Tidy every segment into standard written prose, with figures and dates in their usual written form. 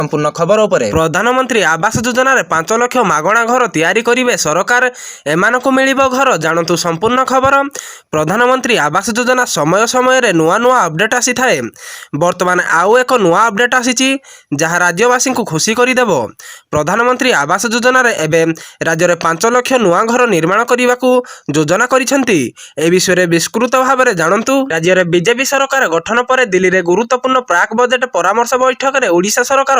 संपूर्ण खबर उपरे प्रधानमंत्री आवास योजना रे 5 लाख मागणा घर तैयारी करिवे सरकार एमानकु मिलिबो घर जानतु संपूर्ण खबर। प्रधानमंत्री आवास योजना समय समय रे नुआ नुआ अपडेट आसी थाए। वर्तमान आउ एक नुआ अपडेट आसीची जहाँ राज्यवासी को खुशी करि देबो। प्रधानमंत्री आवास योजना रे एबे राज्य रे 5 लाख नुआ घर निर्माण करिवाकू योजना करिसेंती। ए विषय रे विस्तृत भाव रे जानतु। राज्य रे बीजेपी सरकार गठन पर दिल्ली रे गुरुत्वपूर्ण प्राक बजेट परामर्श बैठक रे ओडिशा सरकार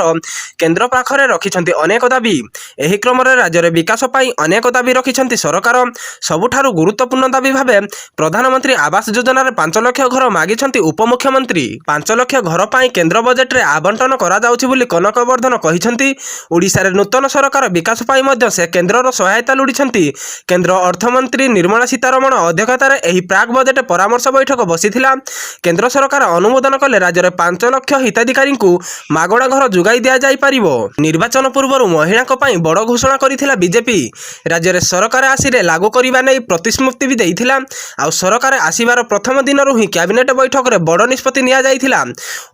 केंद्र पाखरे रखिछंती अनेक दाबी। एही क्रम रे राज्य रे विकास पई अनेक दाबी रखिछंती सरकार। सबुठारु गुरुत्वपूर्ण दाबी भाबे प्रधानमंत्री आवास योजना रे 5 लाख घर मागिछंती उपमुख्यमंत्री। 5 लाख घर पई केंद्र बजेट रे आवंटन करा जाउछि बोली कनक वर्धन कहिछंती। ओडिशा रे नूतन सरकार विकास पई मध्ये से केंद्रर सहायता लोडिछंती। केंद्र अर्थमंत्री निर्मला सीतारमण अध्यक्षतार एही प्राक बजेट परामर्श बैठक बसिथिला। केंद्र सरकार अनुमोदन कले राज्य रे 5 लाख हिताधिकारी को मागणा घर जुगाई दिया जाई परिबो। निर्वाचन पूर्व महिला बड़ घोषणा करिथिला बीजेपी। राज्य रे सरकार आसिरे लागू करिबा नै प्रतिश्रुति भी देइथिला। आ सरकार आसीबार प्रथम दिन ही कैबिनेट बैठक रे बड़ निष्पत्ति निया जाइथिला।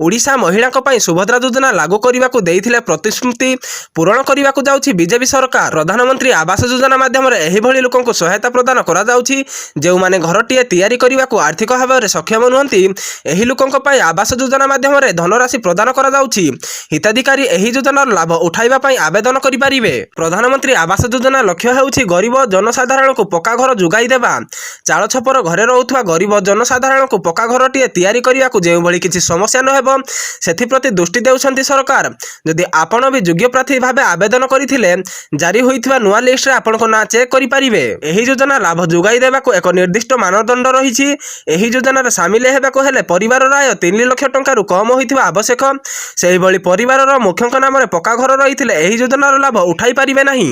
ओडिशा महिला सुभद्रा योजना लागू करिबा को देइथिले प्रतिश्रुति पूरण करिबा को जाउछि बीजेपी सरकार। प्रधानमंत्री आवास योजना माध्यम रे एही भली लोकन को सहायता प्रदान करा जाउछि जेउ माने घरटिए तैयारी करिबा को आर्थिक भाव रे सक्षम नुहंती। एही लोकन को पई आवास योजना माध्यम रे धनराशि प्रदान करा जाउछि। हिताधिकारी एही योजनार लाभ उठाइबा पई आवेदन करि परिबे। प्रधानमंत्री आवास योजना लक्ष्य हेउछि गरीब जनसाधारण को पक्का घर जुगाई देबा। चाळ छपर घरे रहुथुवा गरीब जनसाधारण को पक्का घरटिए तैयारी करिया को जेउ भली किछि समस्या न हेबो सेथि प्रति दृष्टि देउछंती सरकार। जदि आपण भी योग्य प्रार्थी भाबे आवेदन करिथिले जारी होइथिबा नुआ लिस्ट रे आपण को ना चेक करि परिबे। एही योजना लाभ जुगाई देबा को एक निर्दिष्ट मानदंड रहिछि। एही योजना रे शामिल हेबा को हेले परिवार आय 3 लाख टंका रु कम होइथिबा आवश्यक। सेही भली परिवार मुख्यଙ୍କ नाम रे पक्का घर रहिथिले एही योजनार लाभ उठाई परिबे नाही।